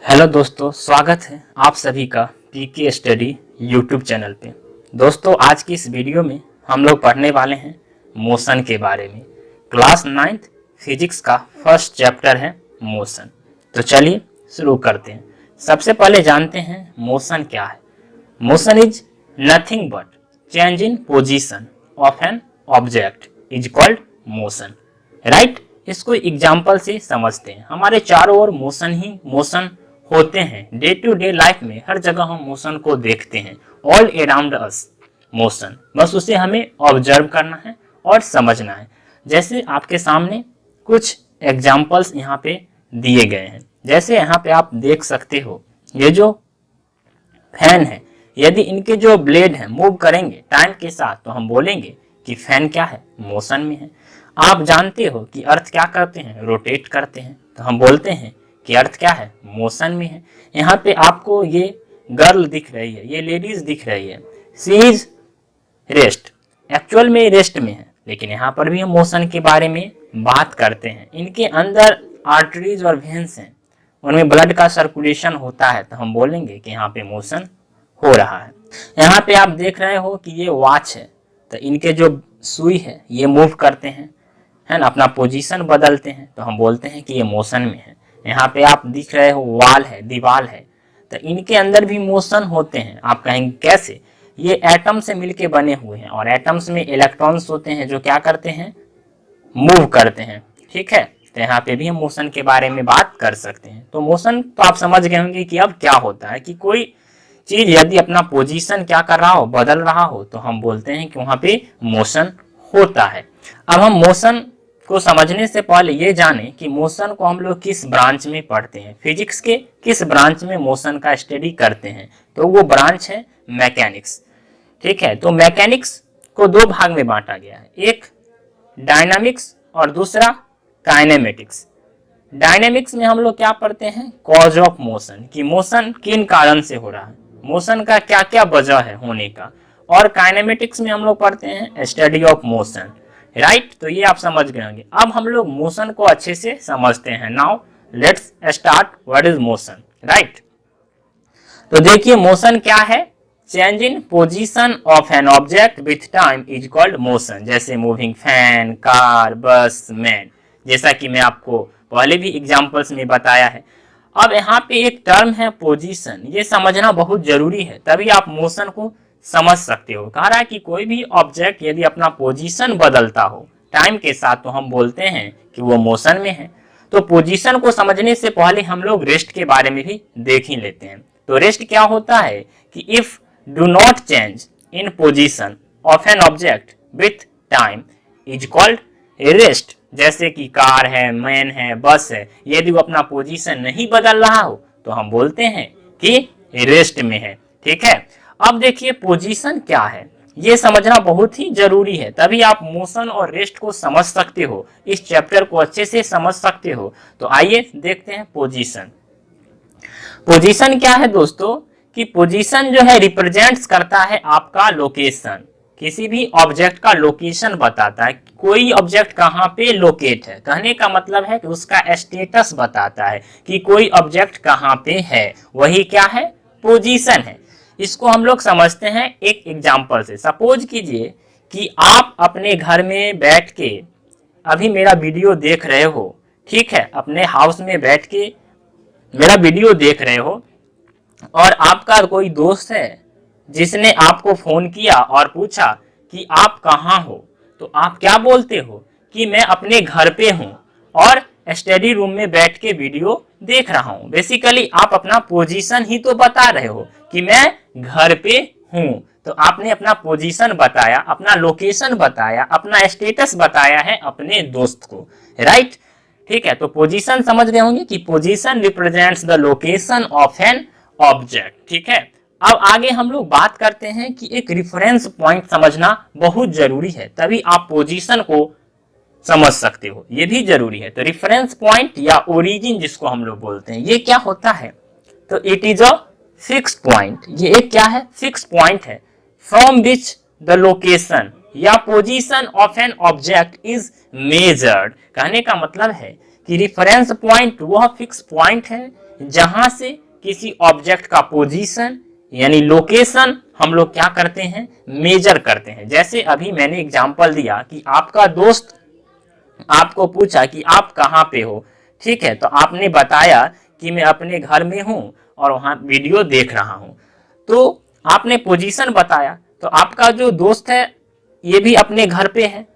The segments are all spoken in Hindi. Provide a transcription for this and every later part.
हेलो दोस्तों, स्वागत है आप सभी का पीके स्टडी यूट्यूब चैनल पे। दोस्तों, आज की इस वीडियो में हम लोग पढ़ने वाले हैं मोशन के बारे में। क्लास 9th फिजिक्स का फर्स्ट चैप्टर है मोशन। तो चलिए शुरू करते हैं। सबसे पहले जानते हैं मोशन क्या है। Motion is nothing but change in position of an object is called motion. Right, इसको एग्जाम्पल से समझते हैं। हमारे चारों ओर मोशन ही मोशन होते हैं। डे टू डे लाइफ में हर जगह हम मोशन को देखते हैं। ऑल अराउंड अस मोशन, बस उसे हमें ऑब्जर्व करना है और समझना है। जैसे आपके सामने कुछ एग्जाम्पल्स यहाँ पे दिए गए हैं। जैसे यहाँ पे आप देख सकते हो, ये जो फैन है, यदि इनके जो ब्लेड है मूव करेंगे टाइम के साथ, तो हम बोलेंगे कि फैन क्या है, मोशन में है। आप जानते हो कि अर्थ क्या करते हैं, रोटेट करते हैं, तो हम बोलते हैं कि अर्थ क्या है, मोशन में है। यहाँ पे आपको ये गर्ल दिख रही है, ये लेडीज दिख रही है, शी इज रेस्ट, एक्चुअल में रेस्ट में है, लेकिन यहाँ पर भी हम मोशन के बारे में बात करते हैं। इनके अंदर आर्टरीज और वेन्स हैं, उनमें ब्लड का सर्कुलेशन होता है, तो हम बोलेंगे कि यहाँ पे मोशन हो रहा है। यहाँ पे आप देख रहे हो कि ये वॉच है, तो इनके जो सुई है ये मूव करते हैं, है ना, अपना पोजीशन बदलते हैं, तो हम बोलते हैं कि ये मोशन में है। यहाँ पे आप दिख रहे हो वॉल है, दीवार है, तो इनके अंदर भी मोशन होते हैं। आप कहेंगे कैसे? ये एटम से मिलके बने हुए हैं और एटम्स में इलेक्ट्रॉन्स होते हैं जो क्या करते हैं, मूव करते हैं। ठीक है, तो यहाँ पे भी हम मोशन के बारे में बात कर सकते हैं। तो मोशन तो आप समझ गए होंगे कि अब क्या होता है कि कोई चीज यदि अपना पोजीशन क्या कर रहा हो, बदल रहा हो, तो हम बोलते हैं कि वहां पे मोशन होता है। अब हम मोशन को समझने से पहले ये जाने कि मोशन को हम लोग किस ब्रांच में पढ़ते हैं, फिजिक्स के किस ब्रांच में मोशन का स्टडी करते हैं। तो वो ब्रांच है मैकेनिक्स। ठीक है, तो मैकेनिक्स को दो भाग में बांटा गया है, एक डायनामिक्स और दूसरा काइनेमेटिक्स। डायनेमिक्स में हम लोग क्या पढ़ते हैं, कॉज ऑफ मोशन, कि मोशन किन कारण से हो रहा है, मोशन का क्या क्या वजह है होने का। और काइनेमेटिक्स में हम लोग पढ़ते हैं स्टडी ऑफ मोशन। राइट, तो ये आप समझ गए होंगे। अब हम लोग मोशन को अच्छे से समझते हैं। Now let's start, what is motion. Right, तो देखिए मोशन क्या है, change in position of an object with time is called motion. जैसे मूविंग फैन, कार, बस, मैन, जैसा कि मैं आपको पहले भी एग्जांपल्स में बताया है। अब यहाँ पे एक टर्म है पोजीशन, ये समझना बहुत जरूरी है, तभी आप मोशन को समझ सकते हो। कह रहा है कि कोई भी ऑब्जेक्ट यदि अपना पोजीशन बदलता हो टाइम के साथ, तो हम बोलते हैं कि वो मोशन में है। तो पोजीशन को समझने से पहले हम लोग रेस्ट के बारे में भी देख ही लेते हैं। तो रेस्ट क्या होता है कि if do not change in position of an object with time is called rest. जैसे कि कार है, मैन है, बस है, यदि वो अपना पोजीशन नहीं बदल रहा हो तो हम बोलते हैं कि रेस्ट में है। ठीक है, अब देखिए पोजीशन क्या है, ये समझना बहुत ही जरूरी है, तभी आप मोशन और रेस्ट को समझ सकते हो, इस चैप्टर को अच्छे से समझ सकते हो। तो आइए देखते हैं पोजीशन। पोजीशन क्या है दोस्तों, कि पोजीशन जो है रिप्रेजेंट्स करता है आपका लोकेशन, किसी भी ऑब्जेक्ट का लोकेशन बताता है, कोई ऑब्जेक्ट कहाँ पे लोकेट है। कहने का मतलब है कि उसका स्टेटस बताता है कि कोई ऑब्जेक्ट कहाँ पे है, वही क्या है, पोजीशन है। इसको हम लोग समझते हैं एक एग्जांपल से। सपोज कीजिए कि आप अपने घर में बैठ के अभी मेरा वीडियो देख रहे हो, ठीक है, अपने हाउस में बैठ के मेरा वीडियो देख रहे हो, और आपका कोई दोस्त है जिसने आपको फोन किया और पूछा कि आप कहाँ हो, तो आप क्या बोलते हो कि मैं अपने घर पे हूँ और स्टडी रूम में बैठ के वीडियो देख रहा हूँ। बेसिकली आप अपना पोजीशन ही तो बता रहे हो कि मैं घर पे हूँ। तो आपने अपना पोजीशन बताया, अपना लोकेशन बताया, अपना स्टेटस बताया है अपने दोस्त को। राइट, ठीक है, तो पोजीशन समझ रहे होंगे कि position represents the location of an object. ठीक है, अब आगे हम लोग बात करते हैं कि एक रेफरेंस पॉइंट समझना बहुत जरूरी है, तभी आप पोजीशन को समझ सकते हो, ये भी जरूरी है। तो रेफरेंस पॉइंट या ओरिजिन जिसको हम लोग बोलते हैं, ये क्या होता है, तो it is a fixed point. ये एक क्या है, फिक्स्ड पॉइंट है, फ्रॉम विच द लोकेशन या position of an object is measured. कहने का मतलब है कि रेफरेंस पॉइंट वह फिक्स पॉइंट है जहां से किसी ऑब्जेक्ट का पोजीशन यानी लोकेशन हम लोग क्या करते हैं, मेजर करते हैं। जैसे अभी मैंने एग्जांपल दिया कि आपका दोस्त आपको पूछा कि आप कहाँ पे हो, ठीक है, तो आपने बताया कि मैं अपने घर में हूं और वहां वीडियो देख रहा हूं। तो आपने पोजीशन बताया, तो आपका जो दोस्त है ये भी अपने घर पे है,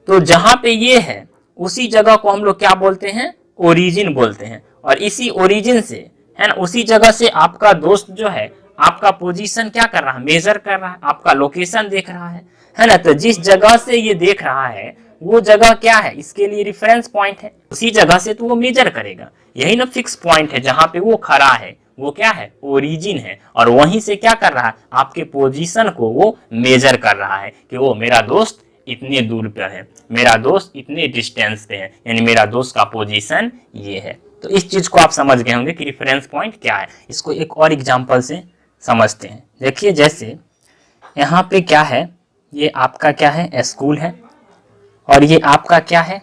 तो जहां पे ये है उसी जगह को हम लोग क्या बोलते हैं, ओरिजिन बोलते हैं। और इसी ओरिजिन से है ना, उसी जगह से आपका दोस्त जो है आपका पोजीशन क्या कर रहा है, मेजर कर रहा है, आपका लोकेशन देख रहा है ना। तो जिस जगह से ये देख रहा है वो जगह क्या है, इसके लिए रेफरेंस पॉइंट है, उसी जगह से तो वो मेजर करेगा। यही ना फिक्स पॉइंट है, जहां पे वो खड़ा है वो क्या है, ओरिजिन है, और वहीं से क्या कर रहा है, आपके पोजीशन को वो मेजर कर रहा है कि वो मेरा दोस्त इतने दूर पर है, मेरा दोस्त इतने डिस्टेंस पे है, यानी मेरा दोस्त का पोजीशन ये है। तो इस चीज को आप समझ गए होंगे कि रेफरेंस पॉइंट क्या है। इसको एक और एग्जांपल से समझते हैं। देखिए जैसे यहाँ पे क्या है, ये आपका क्या है, स्कूल है, और ये आपका क्या है,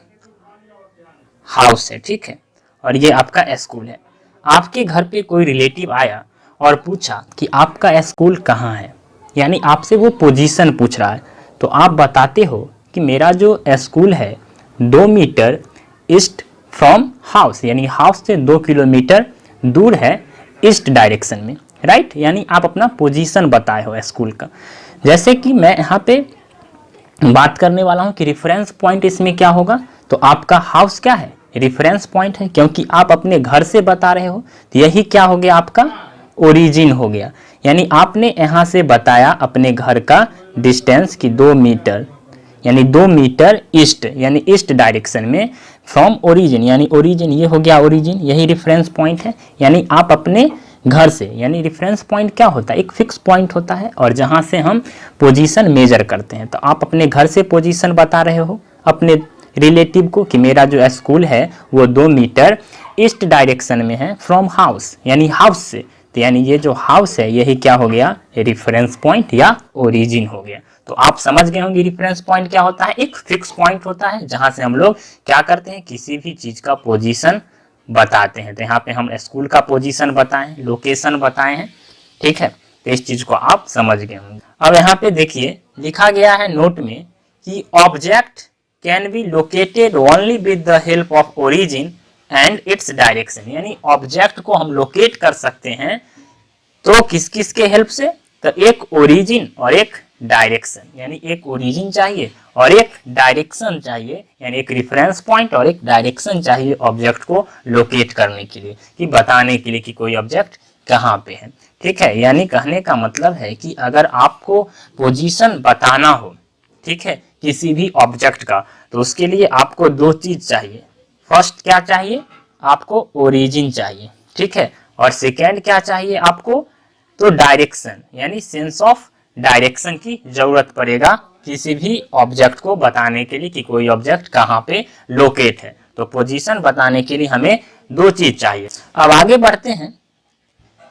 हाउस है, ठीक है, और ये आपका स्कूल है। आपके घर पे कोई रिलेटिव आया और पूछा कि आपका स्कूल कहाँ है, यानी आपसे वो पोजीशन पूछ रहा है। तो आप बताते हो कि मेरा जो स्कूल है 2 मीटर ईस्ट फ्रॉम हाउस, यानी हाउस से 2 किलोमीटर दूर है ईस्ट डायरेक्शन में, राइट। यानी आप अपना पोजीशन बताए हो स्कूल का। जैसे कि मैं यहाँ पे बात करने वाला हूँ कि रेफरेंस पॉइंट इसमें क्या होगा, तो आपका हाउस क्या है, रेफरेंस पॉइंट है, क्योंकि आप अपने घर से बता रहे हो, तो यही क्या हो गया, आपका ओरिजिन हो गया। यानी आपने यहाँ से बताया अपने घर का डिस्टेंस की 2 मीटर, यानी 2 मीटर ईस्ट, यानी ईस्ट डायरेक्शन में फ्रॉम ओरिजिन, यानी ओरिजिन ये हो गया ओरिजिन, यही रेफरेंस पॉइंट है। यानी आप अपने घर से, यानी रेफरेंस पॉइंट क्या होता है, एक फिक्स पॉइंट होता है और जहां से हम पोजीशन मेजर करते हैं। तो आप अपने घर से पोजीशन बता रहे हो अपने रिलेटिव को कि मेरा जो स्कूल है वो 2 मीटर ईस्ट डायरेक्शन में है फ्रॉम हाउस, यानी हाउस से। तो यानी ये जो हाउस है यही क्या हो गया, रेफरेंस पॉइंट या ओरिजिन हो गया। तो आप समझ गए होंगे रेफरेंस पॉइंट क्या होता है, एक फिक्स पॉइंट होता है जहां से हम लोग क्या करते हैं, किसी भी चीज का पोजीशन बताते हैं। तो यहाँ पे हम स्कूल का पोजीशन बताएं, लोकेशन बताए हैं, ठीक है। तो इस चीज को आप समझ गए होंगे। अब यहाँ पे देखिए लिखा गया है नोट में कि object can be located only with the help of origin and its direction, यानी ऑब्जेक्ट को हम लोकेट कर सकते हैं तो किस किस के हेल्प से, तो एक ओरिजिन और एक डायरेक्शन, यानी एक ओरिजिन चाहिए और एक डायरेक्शन चाहिए, यानी एक रेफरेंस पॉइंट और एक डायरेक्शन चाहिए ऑब्जेक्ट को लोकेट करने के लिए, कि बताने के लिए कि कोई ऑब्जेक्ट कहाँ पे है, ठीक है। यानी कहने का मतलब है कि अगर आपको पोजीशन बताना हो, ठीक है, किसी भी ऑब्जेक्ट का, तो उसके लिए आपको 2 चीज चाहिए। फर्स्ट क्या चाहिए, आपको ओरिजिन चाहिए, ठीक है, और सेकेंड क्या चाहिए आपको, तो डायरेक्शन, यानी सेंस ऑफ डायरेक्शन की जरूरत पड़ेगा किसी भी ऑब्जेक्ट को बताने के लिए कि कोई ऑब्जेक्ट कहाँ पे लोकेट है। तो पोजीशन बताने के लिए हमें 2 चीज चाहिए। अब आगे बढ़ते हैं,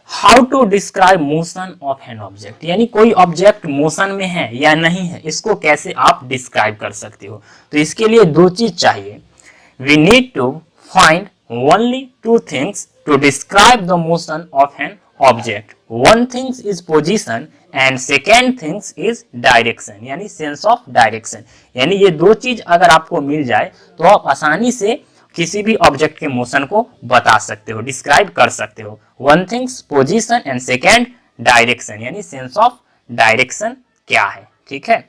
how to describe motion of an object, यानी कोई ऑब्जेक्ट मोशन में है या नहीं है, इसको कैसे आप डिस्क्राइब कर सकते हो। तो इसके लिए 2 चीज चाहिए। We need to find only 2 things to describe the motion of an object. One things is position and second things is direction, यानी sense of direction। यानी ये 2 चीज अगर आपको मिल जाए तो आप आसानी से किसी भी ऑब्जेक्ट के मोशन को बता सकते हो, डिस्क्राइब कर सकते हो। One things position and second direction, यानी सेंस ऑफ डायरेक्शन क्या है, ठीक है।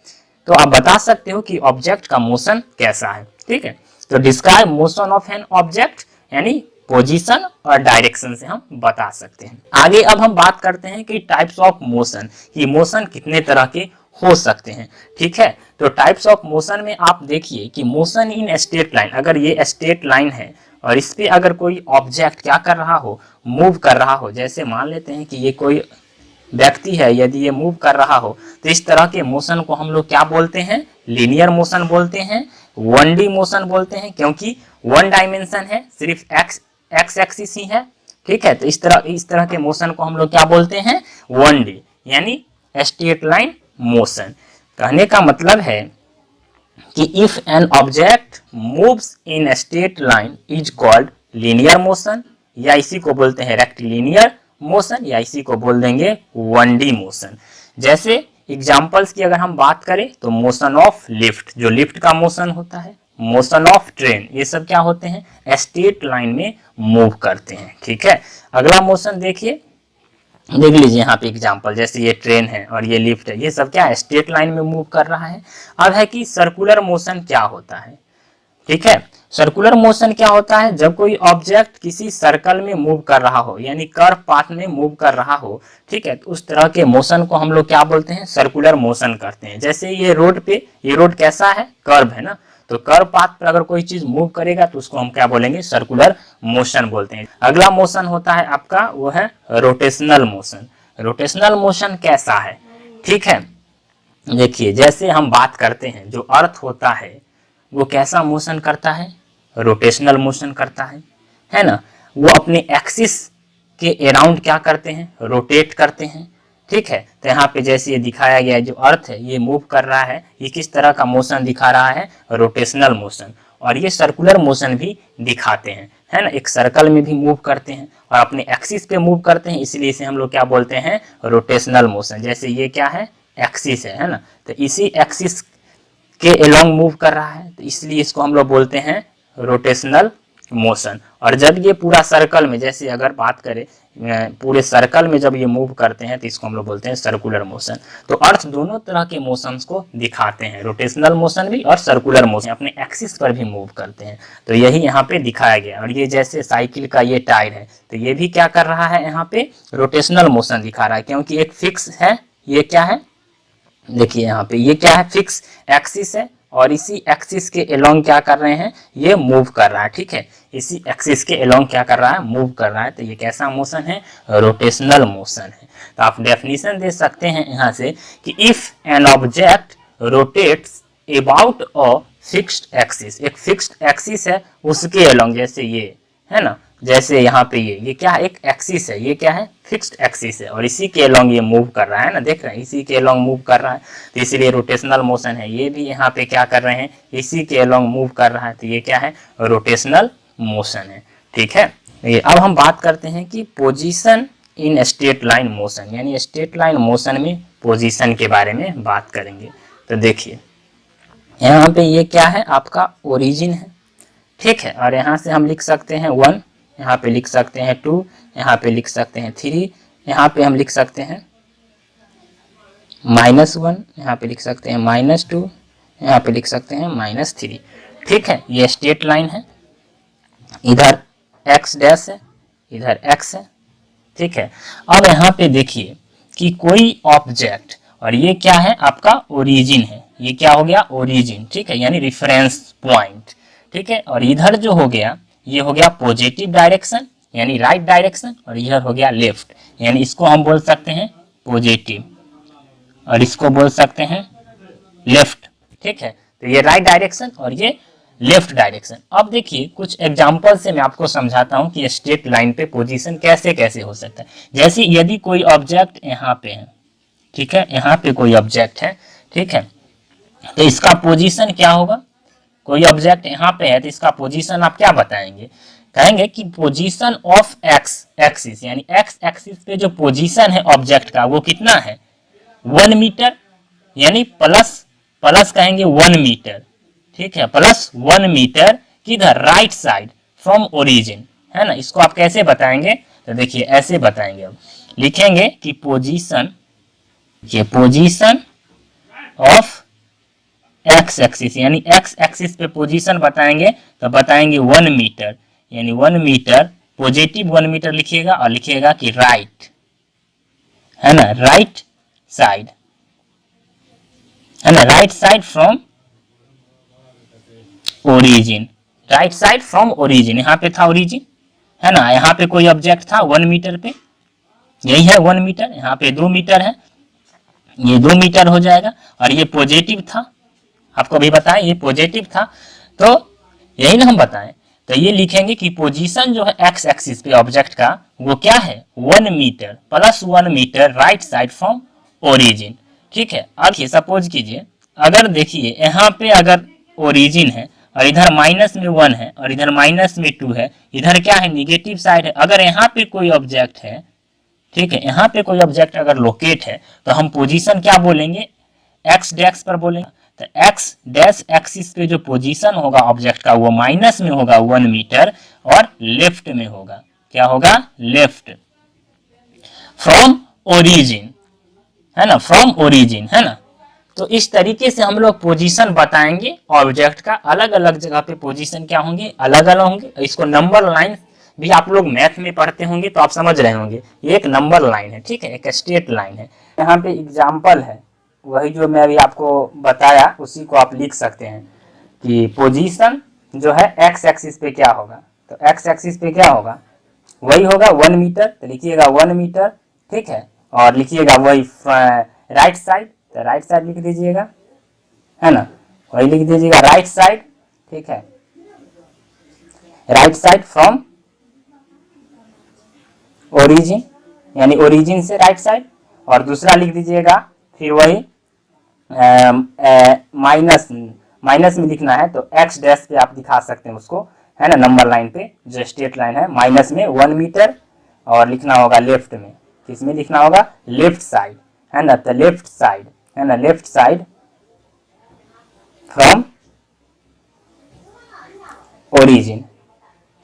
तो आप बता सकते हो कि ऑब्जेक्ट का मोशन कैसा है, ठीक है। तो describe motion of an object, यानी पोजीशन और डायरेक्शन से हम बता सकते हैं। आगे अब हम बात करते हैं कि टाइप्स ऑफ मोशन, कि मोशन कितने तरह के हो सकते हैं, ठीक है। तो टाइप्स ऑफ मोशन में आप देखिए कि मोशन इन स्ट्रेट लाइन, अगर ये स्ट्रेट लाइन है और इस पे अगर कोई ऑब्जेक्ट क्या कर रहा हो, मूव कर रहा हो, जैसे मान लेते हैं कि ये कोई व्यक्ति है, यदि ये मूव कर रहा हो, तो इस तरह के मोशन को हम लोग क्या बोलते हैं, लीनियर मोशन बोलते हैं, 1D मोशन बोलते हैं, क्योंकि 1 डायमेंशन है, सिर्फ एक्स एक्सिस ही है, ठीक है। तो इस तरह के मोशन को हम लोग क्या बोलते हैं, 1D, यानी स्ट्रेट लाइन मोशन। कहने का मतलब है कि if an object moves in straight line is called linear motion या इसी को बोलते हैं रेक्टिलिनियर मोशन, या इसी को बोल देंगे 1D मोशन। जैसे एग्जाम्पल्स की अगर हम बात करें तो मोशन ऑफ लिफ्ट, जो लिफ्ट का मोशन होता है, मोशन ऑफ ट्रेन, ये सब क्या होते हैं, स्ट्रेट लाइन में मूव करते हैं। ठीक है, अगला मोशन देखिए, देख लीजिए यहाँ पे एग्जांपल, जैसे ये ट्रेन है और ये लिफ्ट है, ये सब क्या है, स्ट्रेट लाइन में मूव कर रहा है। अब है कि सर्कुलर मोशन क्या होता है। ठीक है, सर्कुलर मोशन क्या होता है, जब कोई ऑब्जेक्ट किसी सर्कल में मूव कर रहा हो, यानी कर्व पाथ में मूव कर रहा हो, ठीक है, तो उस तरह के मोशन को हम लोग क्या बोलते हैं, सर्कुलर मोशन करते हैं। जैसे ये रोड पे, ये रोड कैसा है, कर्व है ना, तो कर्व पाथ पर अगर कोई चीज मूव करेगा तो उसको हम क्या बोलेंगे, सर्कुलर मोशन बोलते हैं। अगला मोशन होता है आपका, वो है रोटेशनल मोशन। रोटेशनल मोशन कैसा है, ठीक है, देखिए जैसे हम बात करते हैं, जो अर्थ होता है वो कैसा मोशन करता है, रोटेशनल मोशन करता है ना, वो अपने एक्सिस के अराउंड क्या करते हैं, रोटेट करते हैं। ठीक है, तो यहाँ पे जैसे ये दिखाया गया है, जो अर्थ है ये मूव कर रहा है, ये किस तरह का मोशन दिखा रहा है, रोटेशनल मोशन। और ये सर्कुलर मोशन भी दिखाते हैं, है ना, एक सर्कल में भी मूव करते हैं और अपने एक्सिस पे मूव करते हैं, इसलिए इसे हम लोग क्या बोलते हैं, रोटेशनल मोशन। जैसे ये क्या है, एक्सिस है ना, तो इसी एक्सिस के अलोंग मूव कर रहा है, तो इसलिए इसको हम लोग बोलते हैं रोटेशनल मोशन। और जब ये पूरा सर्कल में, जैसे अगर बात करें पूरे सर्कल में जब ये मूव करते हैं तो इसको हम लोग बोलते हैं सर्कुलर मोशन। तो अर्थ दोनों तरह के मोशंस को दिखाते हैं, रोटेशनल मोशन भी और सर्कुलर मोशन, अपने एक्सिस पर भी मूव करते हैं। तो यही यहाँ पे दिखाया गया। और ये जैसे साइकिल का ये टायर है, तो ये भी क्या कर रहा है, यहाँ पे रोटेशनल मोशन दिखा रहा है, क्योंकि एक फिक्स है, ये क्या है, देखिए यहाँ पे ये क्या है, फिक्स एक्सिस है और इसी एक्सिस के अलोंग क्या कर रहे हैं, ये मूव कर रहा है। ठीक है, इसी एक्सिस के अलोंग क्या कर रहा है, मूव कर रहा है। तो ये कैसा मोशन है, रोटेशनल मोशन है। तो आप डेफिनेशन दे सकते हैं यहाँ से कि if an object rotates about a fixed axis, एक फिक्स्ड एक्सिस है उसके अलोंग, जैसे ये है ना, जैसे यहाँ पे ये क्या है, एक एक्सिस है, ये क्या है, फिक्स्ड एक्सिस है और इसी के अलोंग ये मूव कर रहा है ना, देख रहे हैं, इसी के अलोंग मूव कर रहा है, तो इसीलिए रोटेशनल मोशन है। ये भी यहाँ पे क्या कर रहे हैं, इसी के अलोंग मूव कर रहा है, तो ये क्या है, रोटेशनल मोशन है। ठीक है, ये अब हम बात करते हैं कि position in straight line motion, यानी स्ट्रेट लाइन मोशन में पोजीशन के बारे में बात करेंगे। तो देखिए यहाँ पे ये क्या है, आपका ओरिजिन है। ठीक है, और यहाँ से हम लिख सकते हैं 1, यहाँ पे लिख सकते हैं 2, यहाँ पे लिख सकते हैं 3, यहाँ पे हम लिख सकते हैं -1, यहाँ पे लिख सकते हैं -2, यहाँ पे लिख सकते हैं -3। ठीक है, ये स्ट्रेट लाइन है, इधर x डैश है, इधर x है। ठीक है, अब यहाँ पे देखिए कि कोई ऑब्जेक्ट, और ये क्या है, आपका ओरिजिन है, ये क्या हो गया, ओरिजिन। ठीक है, यानी रिफरेंस पॉइंट। ठीक है, और इधर जो हो गया, ये हो गया पॉजिटिव डायरेक्शन यानी राइट डायरेक्शन, और इधर हो गया लेफ्ट, यानी इसको हम बोल सकते हैं पॉजिटिव और इसको बोल सकते हैं लेफ्ट। ठीक है, तो ये राइट डायरेक्शन और ये लेफ्ट डायरेक्शन। अब देखिए कुछ एग्जांपल से मैं आपको समझाता हूं कि स्ट्रेट लाइन पे पोजीशन कैसे कैसे हो सकता है। जैसे यदि कोई ऑब्जेक्ट यहाँ पे है, ठीक है, यहाँ पे कोई ऑब्जेक्ट है, ठीक है, तो इसका पोजीशन क्या होगा, कोई ऑब्जेक्ट यहाँ पे है तो इसका पोजीशन आप क्या बताएंगे, कहेंगे कि पोजीशन ऑफ एक्स एक्सिस, यानी एक्स एक्सिस पे जो पोजीशन है ऑब्जेक्ट का वो कितना है, 1 मीटर, यानी प्लस कहेंगे 1 मीटर। ठीक है, +1 मीटर किधर, राइट साइड फ्रॉम ओरिजिन, है ना। इसको आप कैसे बताएंगे, तो देखिए ऐसे बताएंगे, अब लिखेंगे कि पोजीशन, ये पोजीशन ऑफ एक्स एक्सिस, यानी एक्स एक्सिस पे पोजीशन बताएंगे तो बताएंगे 1 मीटर, यानी 1 मीटर, पॉजिटिव 1 मीटर लिखिएगा और लिखिएगा कि राइट, है ना, राइट साइड, है ना, right side from origin, right side from origin, यहाँ पे था ओरिजिन, है ना, यहाँ पे कोई ऑब्जेक्ट था 1 मीटर पे, यही है 1 मीटर, यहाँ पे 2 मीटर है, ये 2 मीटर हो जाएगा, और ये पॉजिटिव था, आपको भी बताएं ये पॉजिटिव था, तो यही ना हम बताएं, तो ये लिखेंगे कि पोजीशन जो है एक्स एक्सिस पे ऑब्जेक्ट का वो क्या है, 1 metre +1 metre right side from origin. ठीक है, अब सपोज कीजिए, अगर देखिए यहाँ पे अगर ओरिजिन है और इधर माइनस में 1 है और इधर माइनस में 2 है, इधर क्या है निगेटिव साइड है। अगर यहाँ पे कोई ऑब्जेक्ट है, ठीक है, यहाँ पे कोई ऑब्जेक्ट अगर लोकेट है तो हम पोजीशन क्या बोलेंगे, एक्स डैश पर बोलेंगे। तो एक्स डैश एक्सिस पे जो पोजीशन होगा ऑब्जेक्ट का वो माइनस में होगा 1 मीटर और लेफ्ट में होगा, क्या होगा, लेफ्ट फ्रॉम ओरिजिन, है ना, फ्रॉम ओरिजिन, है ना। तो इस तरीके से हम लोग पोजीशन बताएंगे ऑब्जेक्ट का, अलग अलग जगह पे पोजीशन क्या होंगे, अलग अलग होंगे। इसको नंबर लाइन भी आप लोग मैथ में पढ़ते होंगे तो आप समझ रहे होंगे, ये एक नंबर लाइन है, ठीक है, एक स्ट्रेट लाइन है। यहाँ पे एग्जाम्पल है, वही जो मैं अभी आपको बताया उसी को आप लिख सकते हैं कि पोजीशन जो है एक्स एक्सिस पे क्या होगा। तो एक्स एक्सिस पे क्या होगा, वही होगा 1 मीटर, तो लिखिएगा 1 मीटर, ठीक है, और लिखिएगा वही राइट साइड, तो राइट साइड लिख दीजिएगा, है ना, वही लिख दीजिएगा राइट साइड, ठीक है, राइट साइड फ्रॉम ओरिजिन, यानी ओरिजिन से राइट साइड। और दूसरा लिख दीजिएगा फिर वही माइनस माइनस में लिखना है तो एक्स डैश पे आप दिखा सकते हैं उसको, है ना, नंबर लाइन पे जो स्ट्रेट लाइन है, माइनस में 1 मीटर और लिखना होगा लेफ्ट में, किसमें लिखना होगा, लेफ्ट साइड, है ना, तो लेफ्ट साइड, है ना, लेफ्ट साइड फ्रॉम ओरिजिन,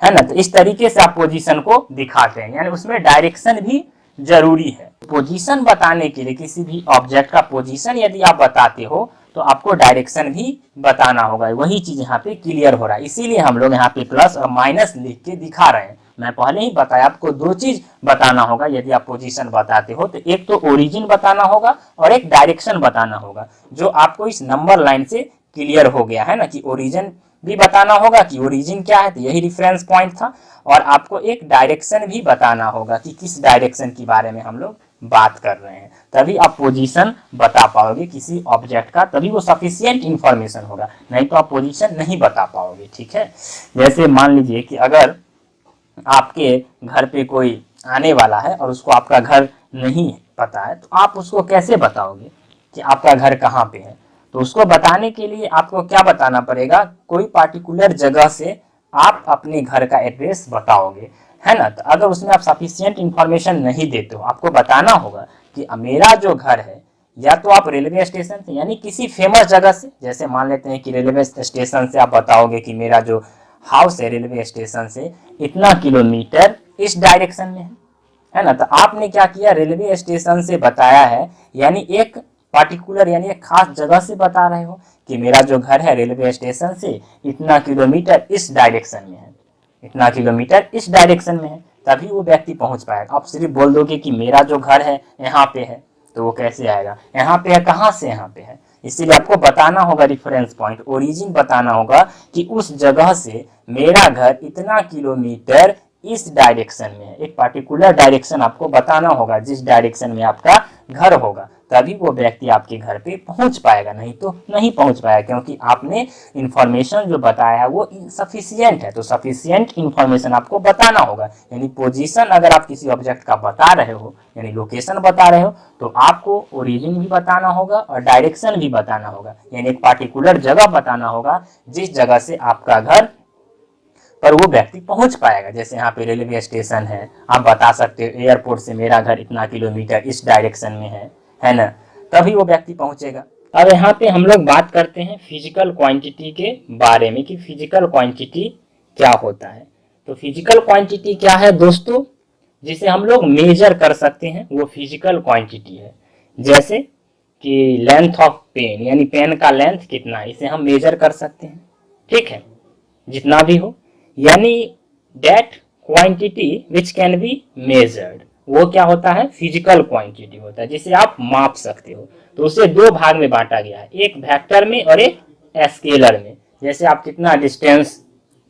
है ना। तो इस तरीके से आप पोजीशन को दिखाते हैं, यानी उसमें डायरेक्शन भी जरूरी है। पोजीशन बताने के लिए किसी भी ऑब्जेक्ट का पोजीशन यदि आप बताते हो तो आपको डायरेक्शन भी बताना होगा, वही चीज यहाँ पे क्लियर हो रहा है, इसीलिए हम लोग यहाँ पे प्लस और माइनस लिख के दिखा रहे हैं। मैं पहले ही बताया आपको 2 चीज बताना होगा यदि आप पोजीशन बताते हो, तो एक तो ओरिजिन बताना होगा और एक डायरेक्शन बताना होगा, जो आपको इस नंबर लाइन से क्लियर हो गया है ना, कि ओरिजिन भी बताना होगा कि ओरिजिन क्या है, तो यही रिफरेंस पॉइंट था, और आपको एक डायरेक्शन भी बताना होगा कि किस डायरेक्शन के बारे में हम लोग बात कर रहे हैं, तभी आप पोजीशन बता पाओगे किसी ऑब्जेक्ट का, तभी वो सफिशिएंट इंफॉर्मेशन होगा, नहीं तो आप पोजीशन नहीं बता पाओगे, ठीक है। जैसे मान लीजिए कि अगर आपके घर पे कोई आने वाला है और उसको आपका घर नहीं पता है, तो आप उसको कैसे बताओगे कि आपका घर कहाँ पे है। तो उसको बताने के लिए आपको क्या बताना पड़ेगा, कोई पार्टिकुलर जगह से आप अपने घर का एड्रेस बताओगे, है ना। तो अगर उसमें आप सफिशिएंट इंफॉर्मेशन नहीं देते हो, आपको बताना होगा कि मेरा जो घर है, या तो आप रेलवे स्टेशन से यानी किसी फेमस जगह से, जैसे मान लेते हैं कि रेलवे स्टेशन से आप बताओगे कि मेरा जो हाउस है रेलवे स्टेशन से इतना किलोमीटर इस डायरेक्शन में है ना। तो आपने क्या किया, रेलवे स्टेशन से बताया है, यानी एक पार्टिकुलर यानी एक खास जगह से बता रहे हो कि मेरा जो घर है रेलवे स्टेशन से इतना किलोमीटर इस डायरेक्शन में है, इतना किलोमीटर इस डायरेक्शन में है, तभी वो व्यक्ति पहुंच पाएगा। आप सिर्फ बोल दोगे कि मेरा जो घर है यहाँ पे है, तो वो कैसे आएगा, यहाँ पे है, कहाँ से यहाँ पे है। इसीलिए आपको बताना होगा रेफरेंस पॉइंट, ओरिजिन बताना होगा कि उस जगह से मेरा घर इतना किलोमीटर इस डायरेक्शन में है, एक पार्टिकुलर डायरेक्शन आपको बताना होगा जिस डायरेक्शन में आपका घर होगा, तभी वो व्यक्ति आपके घर पे पहुंच पाएगा, नहीं तो नहीं पहुंच पाएगा, क्योंकि आपने इंफॉर्मेशन जो बताया है वो सफिशिएंट है। तो सफिशिएंट इंफॉर्मेशन आपको बताना होगा, यानी पोजीशन अगर आप किसी ऑब्जेक्ट का बता रहे हो, यानी लोकेशन बता रहे हो, तो आपको ओरिजिन भी बताना होगा और डायरेक्शन भी बताना होगा, यानी एक पार्टिकुलर जगह बताना होगा जिस जगह से आपका घर पर वो व्यक्ति पहुंच पाएगा। जैसे यहाँ पे रेलवे स्टेशन है, आप बता सकते हो एयरपोर्ट से मेरा घर इतना किलोमीटर इस डायरेक्शन में है ना, तभी वो व्यक्ति पहुंचेगा। अब यहाँ पे हम लोग बात करते हैं फिजिकल क्वांटिटी के बारे में कि फिजिकल क्वांटिटी क्या होता है। तो फिजिकल क्वांटिटी क्या है दोस्तों, जिसे हम लोग मेजर कर सकते हैं, वो फिजिकल क्वांटिटी है। जैसे कि लेंथ ऑफ पेन, यानी पेन का लेंथ कितना है, इसे हम मेजर कर सकते हैं, ठीक है, जितना भी हो, यानी that quantity which can be measured, वो क्या होता है, फिजिकल क्वांटिटी होता है, जिसे आप माप सकते हो। तो उसे 2 भाग में बांटा गया है, एक वेक्टर में और एक स्केलर में। जैसे आप कितना डिस्टेंस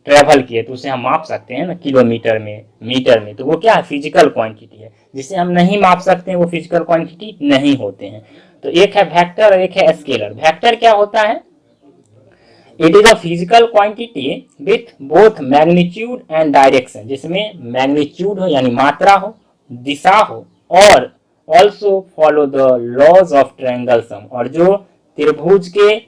ट्रेवल किए तो उसे हम माप सकते हैं ना, किलोमीटर में, मीटर में, तो वो क्या है, फिजिकल क्वांटिटी है। जिसे हम नहीं माप सकते हैं वो फिजिकल क्वांटिटी नहीं होते हैं। तो एक है वेक्टर और एक है स्केलर। वेक्टर क्या होता है, it is a physical quantity with both magnitude and direction, जिसमें मैग्नीट्यूड हो यानी मात्रा हो, दिशा हो, और also follow the laws of triangle sum, और जो त्रिभुज के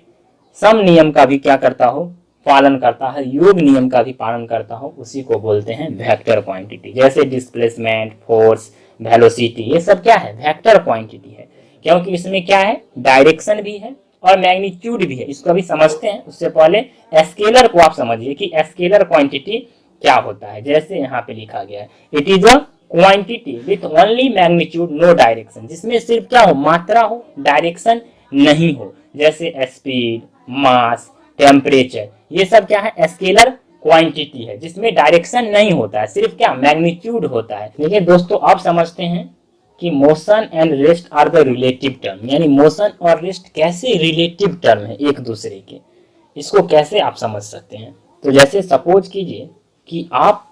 सम नियम का भी क्या करता हो, पालन करता है, योग नियम का भी पालन करता हो, उसी को बोलते हैं वेक्टर क्वांटिटी। जैसे डिस्प्लेसमेंट, फोर्स, वेलोसिटी, ये सब क्या है, वेक्टर क्वांटिटी है, क्योंकि इसमें क्या है, डायरेक्शन भी है और मैग्नीट्यूड भी है। इसको अभी समझते हैं, उससे पहले स्केलर को आप समझिए कि स्केलर क्वांटिटी क्या होता है। जैसे यहाँ पे लिखा गया है, it is a quantity with only magnitude no direction, जिसमें सिर्फ क्या हो, मात्रा हो, डायरेक्शन नहीं हो। जैसे स्पीड, मास, टेम्परेचर, ये सब क्या है, स्केलर क्वांटिटी है, जिसमें डायरेक्शन नहीं होता है, सिर्फ क्या, मैग्नीट्यूड होता है। देखिए दोस्तों, आप समझते हैं कि motion and rest are the relative term, यानी मोशन और रेस्ट कैसे रिलेटिव टर्म है एक दूसरे के, इसको कैसे आप समझ सकते हैं। तो जैसे सपोज कीजिए कि आप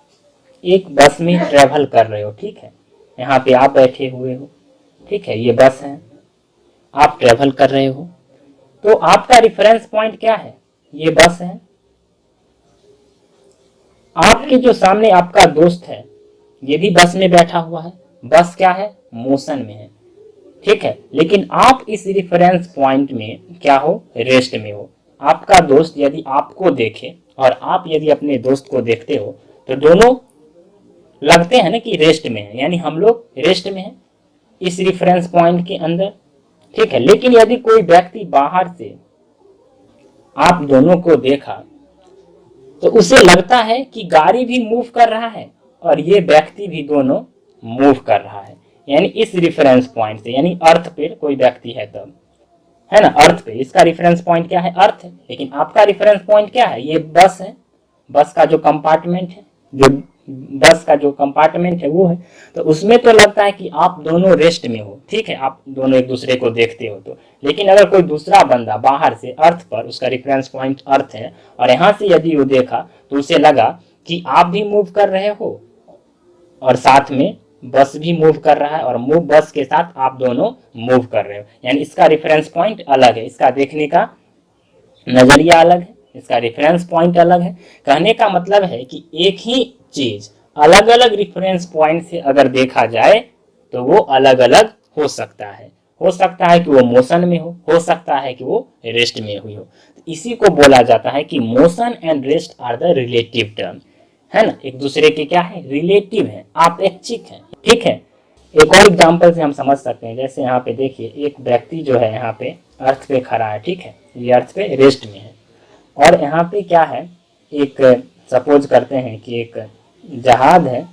एक बस में ट्रेवल कर रहे हो, ठीक है, यहाँ पे आप बैठे हुए हो, ठीक है, ये बस है, आप ट्रेवल कर रहे हो, तो आपका रिफरेंस पॉइंट क्या है, ये बस है। आपके जो सामने आपका दोस्त है, ये भी बस में बैठा हुआ है, बस क्या है, मोशन में है, ठीक है, लेकिन आप इस रिफरेंस पॉइंट में क्या हो, रेस्ट में हो। आपका दोस्त यदि आपको देखे और आप यदि अपने दोस्त को देखते हो, तो दोनों लगते हैं ना कि रेस्ट में है, यानी हम लोग रेस्ट में हैं इस रिफरेंस पॉइंट के अंदर, ठीक है। लेकिन यदि कोई व्यक्ति बाहर से आप दोनों को देखा, तो उसे लगता है कि गाड़ी भी मूव कर रहा है और ये व्यक्ति भी दोनों मूव कर रहा है, यानी इस रिफरेंस पॉइंट से, यानी अर्थ पे कोई व्यक्ति है तब, है ना, अर्थ पे इसका रिफरेंस पॉइंट क्या है, अर्थ है। लेकिन आपका रिफरेंस पॉइंट क्या है, ये बस है, बस का जो कंपार्टमेंट है, जो बस का जो कंपार्टमेंट है वो है, तो उसमें तो लगता है कि आप दोनों रेस्ट में हो, ठीक है, आप दोनों एक दूसरे को देखते हो तो। लेकिन अगर कोई दूसरा बंदा बाहर से अर्थ पर, उसका रेफरेंस पॉइंट अर्थ है, और यहाँ से यदि वो देखा तो उसे लगा कि आप भी मूव कर रहे हो और साथ में बस भी मूव कर रहा है, और मूव बस के साथ आप दोनों मूव कर रहे हो, यानी इसका रेफरेंस पॉइंट अलग है, इसका देखने का नजरिया अलग है, इसका रेफरेंस पॉइंट अलग है। कहने का मतलब है कि एक ही चीज अलग अलग रेफरेंस पॉइंट से अगर देखा जाए तो वो अलग अलग हो सकता है। हो सकता है कि वो मोशन में हो सकता है कि वो रेस्ट में हुई हो। तो इसी को बोला जाता है कि motion and rest are the relative term, है ना, एक दूसरे के क्या है, रिलेटिव है, अपेक्षिक है, ठीक है। एक और एग्जांपल से हम समझ सकते हैं, जैसे यहाँ पे देखिए, एक व्यक्ति जो है यहाँ पे अर्थ पे खड़ा है, ठीक है, ये अर्थ पे रेस्ट में है, और यहाँ पे क्या है, एक सपोज करते हैं कि एक जहाज है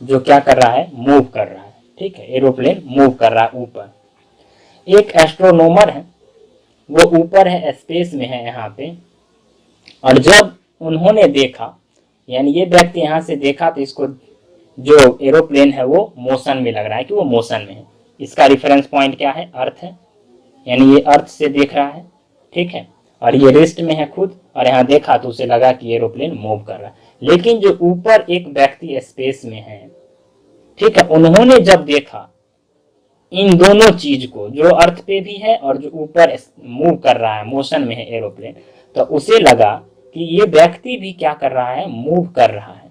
जो क्या कर रहा है, मूव कर रहा है, ठीक है, एरोप्लेन मूव कर रहा है ऊपर। एक एस्ट्रोनॉमर है, वो ऊपर है, स्पेस में है यहाँ पे, और जब उन्होंने देखा, यानी ये व्यक्ति यहाँ से देखा, तो इसको जो एरोप्लेन है वो मोशन में लग रहा है कि वो मोशन में है। इसका रेफरेंस पॉइंट क्या है, अर्थ है, यानी ये अर्थ से देख रहा है, ठीक है, और ये रेस्ट में है खुद, और यहाँ देखा तो उसे लगा कि एरोप्लेन मूव कर रहा है। लेकिन जो ऊपर एक व्यक्ति स्पेस में है, ठीक है, उन्होंने जब देखा इन दोनों चीज को, जो अर्थ पे भी है और जो ऊपर मूव कर रहा है, मोशन में है एरोप्लेन, तो उसे लगा कि ये व्यक्ति भी क्या कर रहा है, मूव कर रहा है,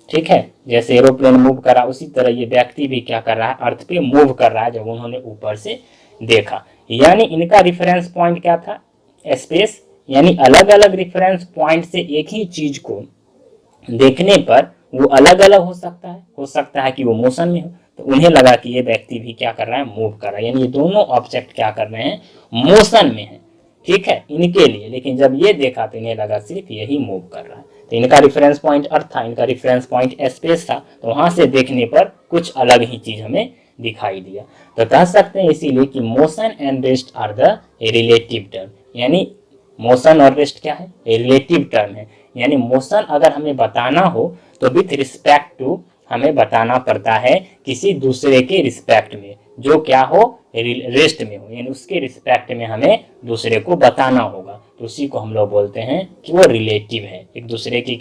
ठीक है। जैसे एरोप्लेन मूव कर रहा है, उसी तरह ये व्यक्ति भी क्या कर रहा है, अर्थ पे मूव कर रहा है, जब उन्होंने ऊपर से देखा। यानी इनका रेफरेंस पॉइंट क्या था, स्पेस, यानी अलग अलग रेफरेंस पॉइंट से एक ही चीज को देखने पर वो अलग अलग हो सकता है कि वो मोशन में हो, तो उन्हें लगा कि ये व्यक्ति भी क्या कर रहा है, मूव कर रहा है, यानी ये दोनों ऑब्जेक्ट क्या कर रहे हैं, मोशन में है, ठीक है, इनके लिए। लेकिन जब ये देखा तो इन्हें लगा सिर्फ यही मूव कर रहा है। तो इनका रेफरेंस पॉइंट अर्थ था, इनका रेफरेंस पॉइंट स्पेस था, तो वहां से देखने पर कुछ अलग ही चीज हमें दिखाई दिया। तो कह सकते हैं इसीलिए कि motion and rest are the relative term, यानी मोशन और रेस्ट क्या है, रिलेटिव टर्म है। यानी मोशन अगर हमें बताना हो तो विथ रिस्पेक्ट टू हमें बताना पड़ता है किसी दूसरे के रिस्पेक्ट में, जो क्या हो, रेस्ट में हो, यानी उसके रिस्पेक्ट में हमें दूसरे को बताना होगा। तो उसी को हम लोग बोलते हैं कि वो रिलेटिव है, एक दूसरे की